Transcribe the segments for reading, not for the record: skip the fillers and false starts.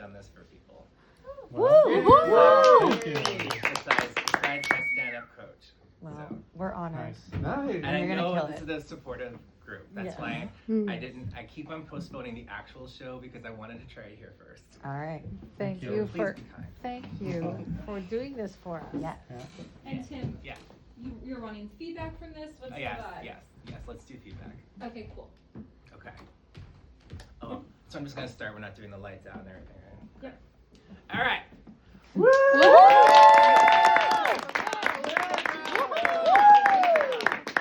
done this for people. Woo! Woo! Besides my stand-up coach. Well, So. we're honored. Nice. And I You're gonna know kill this it. is a supportive group. That's Yeah. why I keep on postponing the actual show because I wanted to try it here first. All right. Thank you. you Please for be kind. thank you for doing this for us. Yeah. And Tim, Yeah. you're wanting feedback from this? What's Yes, the vibe? yes. Let's do feedback. Okay, cool. Okay. Oh, so I'm just gonna start. We're not doing the lights out and everything, right? Yep. All right.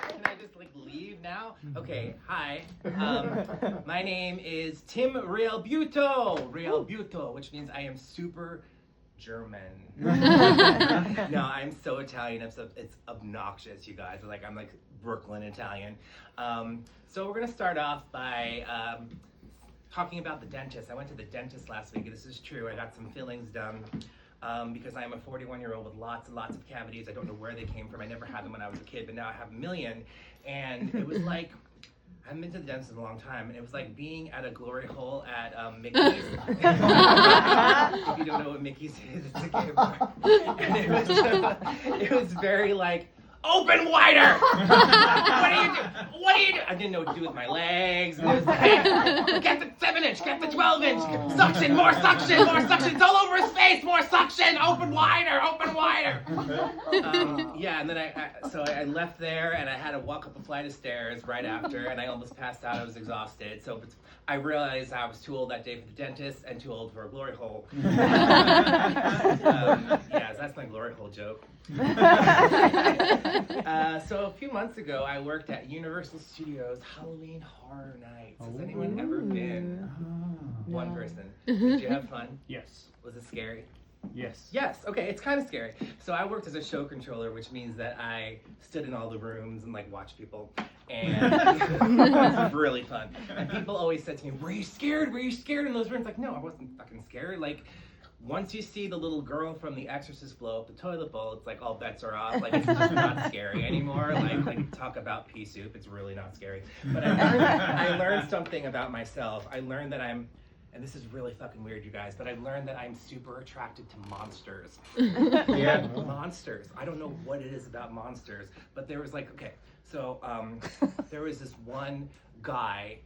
Can I just leave now? Okay. Hi. My name is Tim Realbuto, which means I am super German. No, I'm so Italian. It's obnoxious, you guys. I'm like Brooklyn Italian. So we're gonna start off by talking about the dentist. I went to the dentist last week. This is true. I got some fillings done because I'm a 41-year-old with lots and lots of cavities. I don't know where they came from. I never had them when I was a kid, but now I have a million. And it was like, I haven't been to the dentist in a long time, and it was like being at a glory hole at Mickey's. If you don't know what Mickey's is, it's a gay bar. And it was very like, open wider! What do you do? What do you do? I didn't know what to do with my legs. And it was like, get the 7-inch, get the 12-inch, suction, more suction, more suction. It's all over his face, more suction, open wider, open wider. Yeah, and then I left there and I had to walk up a flight of stairs right after, and I almost passed out. I was exhausted. So I realized I was too old that day for the dentist and too old for a glory hole. Yeah, that's my glory hole joke. So a few months ago, I worked at Universal Studios Halloween Horror Nights. Has anyone ever been? One person. Did you have fun? Yes. Was it scary? Yes. Yes. Okay, it's kind of scary. So I worked as a show controller, which means that I stood in all the rooms and watched people, and it was really fun. And people always said to me, "Were you scared? Were you scared in those rooms?" No, I wasn't fucking scared. Once you see the little girl from The Exorcist blow up the toilet bowl, it's all bets are off. It's just not scary anymore. Talk about pea soup, it's really not scary. But I learned something about myself. I learned that and this is really fucking weird, you guys, but I learned that I'm super attracted to monsters. Yeah, monsters. I don't know what it is about monsters, but there was there was this one guy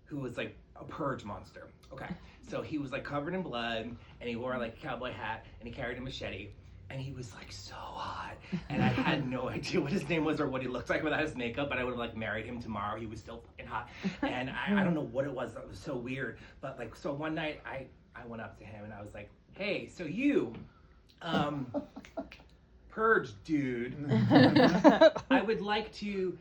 who was a purge monster. Okay. So he was covered in blood, and he wore a cowboy hat, and he carried a machete, and he was so hot. And I had no idea what his name was or what he looked like without his makeup, but I would have married him tomorrow. He was still fucking hot. And I don't know what it was. That was so weird. But so one night I went up to him and I was like, "Hey, so you, purge dude, I would like to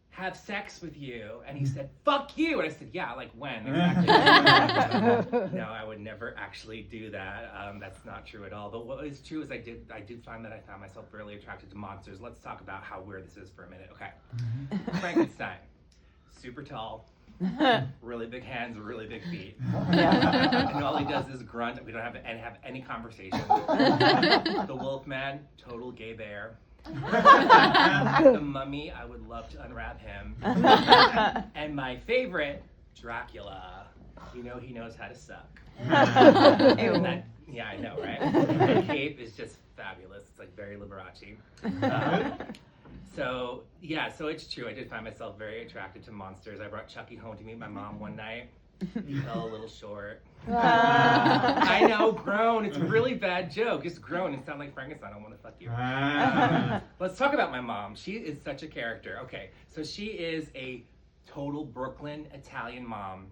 have sex with you." And he said, "Fuck you." And I said, "Yeah, when?" Exactly. No, I would never actually do that. That's not true at all. But what is true is I did find that I found myself really attracted to monsters. Let's talk about how weird this is for a minute. Okay. Frankenstein. Super tall. Really big hands, really big feet. And all he does is grunt. We don't have any conversation. The Wolfman, total gay bear. The Mummy, I would love to unwrap him. And my favorite, Dracula. He knows how to suck. Yeah, I know, right? The cape is just fabulous. It's very Liberace. So it's true. I did find myself very attracted to monsters. I brought Chucky home to meet my mom one night. He fell a little short. I know, groan. It's a really bad joke. Just groan and sound like Frankenstein. I don't want to fuck you. Let's talk about my mom. She is such a character. Okay, so she is a total Brooklyn Italian mom.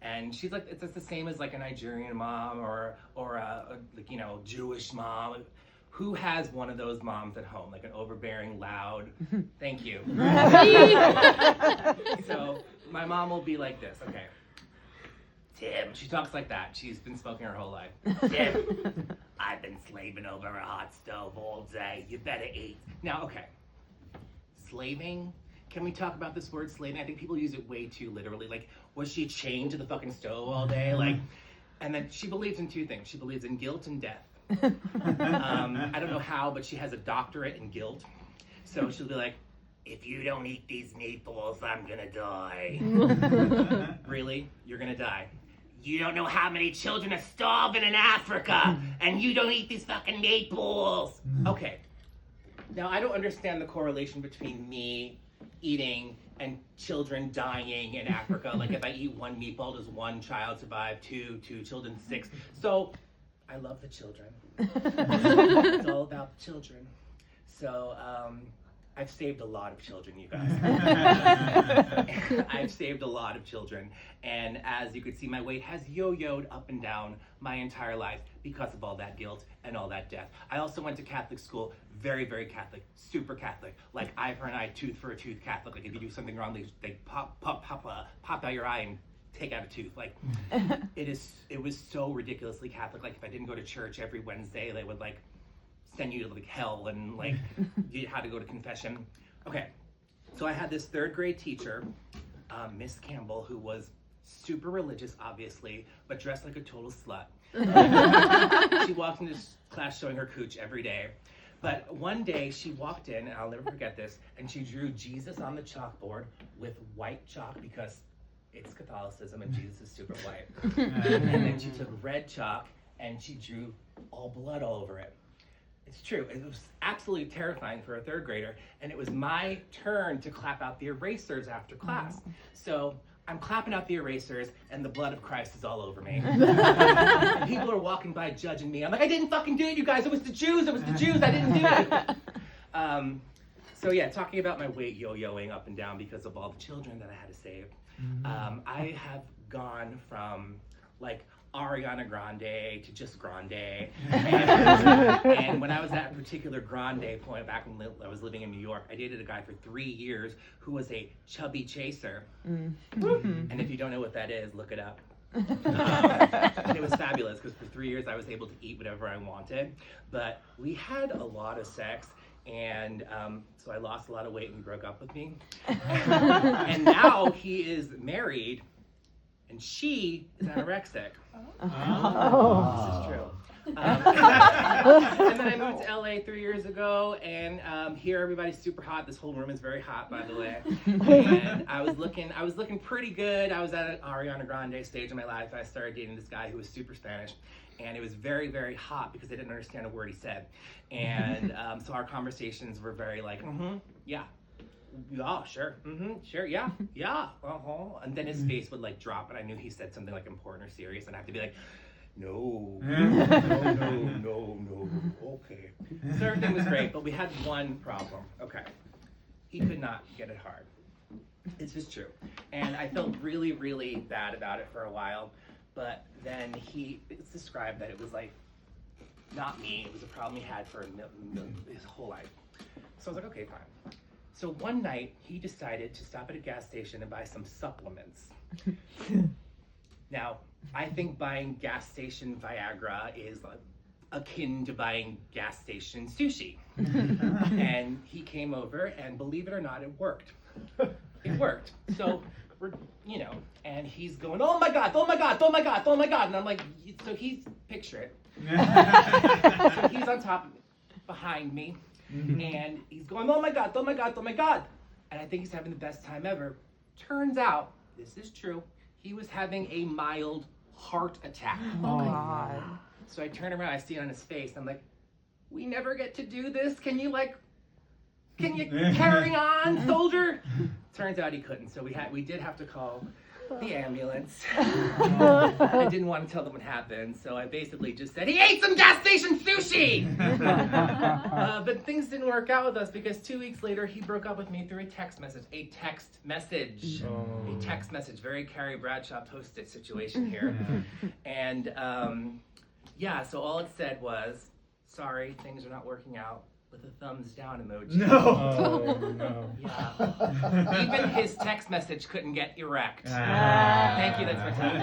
And she's it's the same as a Nigerian mom or a Jewish mom. Who has one of those moms at home, an overbearing, loud, thank you. So my mom will be like this, okay. Tim, she talks like that. She's been smoking her whole life. Tim, I've been slaving over a hot stove all day. You better eat. Now, okay, slaving. Can we talk about this word slaving? I think people use it way too literally. Was she chained to the fucking stove all day? And then she believes in two things. She believes in guilt and death. I don't know how, but she has a doctorate in guilt. So she'll be like, "If you don't eat these meatballs, I'm gonna die." Really? You're gonna die? you don't know how many children are starving in Africa, and you don't eat these fucking meatballs. Okay. Now, I don't understand the correlation between me eating and children dying in Africa. Like, if I eat one meatball, does one child survive? Two children, 6. So, I love the children. It's all about the children. So, I've saved a lot of children, you guys. I've saved a lot of children. And as you can see, my weight has yo-yoed up and down my entire life because of all that guilt and all that death. I also went to Catholic school, very, very Catholic, super Catholic. Like eye for an eye, tooth for a tooth Catholic. Like if you do something wrong, they pop out your eye and take out a tooth. Like it was so ridiculously Catholic. Like if I didn't go to church every Wednesday, they would like send you to like hell and like you had to go to confession. Okay, so I had this 3rd grade teacher, Miss Campbell, who was super religious, obviously, but dressed like a total slut. She walked into class showing her cooch every day. But one day she walked in, and I'll never forget this, and she drew Jesus on the chalkboard with white chalk because it's Catholicism and Jesus is super white. And then she took red chalk and she drew all blood all over it. It's true. It was absolutely terrifying for a 3rd grader. And it was my turn to clap out the erasers after class. So I'm clapping out the erasers and the blood of Christ is all over me. And people are walking by judging me. I'm like, I didn't fucking do it, you guys. It was the Jews. It was the Jews. I didn't do it. So yeah, talking about my weight yo-yoing up and down because of all the children that I had to save. I have gone from like Ariana Grande to just Grande. And when I was at a particular Grande point back when I was living in New York, I dated a guy for 3 years who was a chubby chaser. And if you don't know what that is, look it up. And it was fabulous because for 3 years I was able to eat whatever I wanted. But we had a lot of sex. And so I lost a lot of weight and he broke up with me. And now he is married and she is anorexic. This is true. And then I moved to LA 3 years ago, and here everybody's super hot. This whole room is very hot, by the way. And I was looking pretty good. I was at an Ariana Grande stage in my life. I started dating this guy who was super Spanish, and it was very, very hot because I didn't understand a word he said. And so our conversations were very like, yeah. Yeah, sure. Sure. Yeah. And then his face would like drop, and I knew he said something like important or serious, and I have to be like, no. Okay. So everything was great, but we had one problem. Okay. He could not get it hard. It's just true. And I felt really, really bad about it for a while, but then it's described that it was like, not me, it was a problem he had for his whole life. So I was like, okay, fine. So one night, he decided to stop at a gas station and buy some supplements. Now, I think buying gas station Viagra is akin to buying gas station sushi. And he came over, and believe it or not, it worked. It worked. So, and he's going, oh my God. And I'm like, so picture it. So he's on top, behind me. And he's going, oh my God. And I think he's having the best time ever. Turns out, this is true, he was having a mild heart attack. Oh my God. So I turn around, I see it on his face. I'm like, we never get to do this. Can you carry on, soldier? Turns out he couldn't. So we did have to call the ambulance. I didn't want to tell them what happened, so I basically just said, he ate some gas station sushi! But things didn't work out with us because 2 weeks later, he broke up with me through a text message. A text message, very Carrie Bradshaw Post-it situation here. And so all it said was, sorry, things are not working out, with a thumbs down emoji. No. Yeah. Even his text message couldn't get erect. Thank you, that's my time.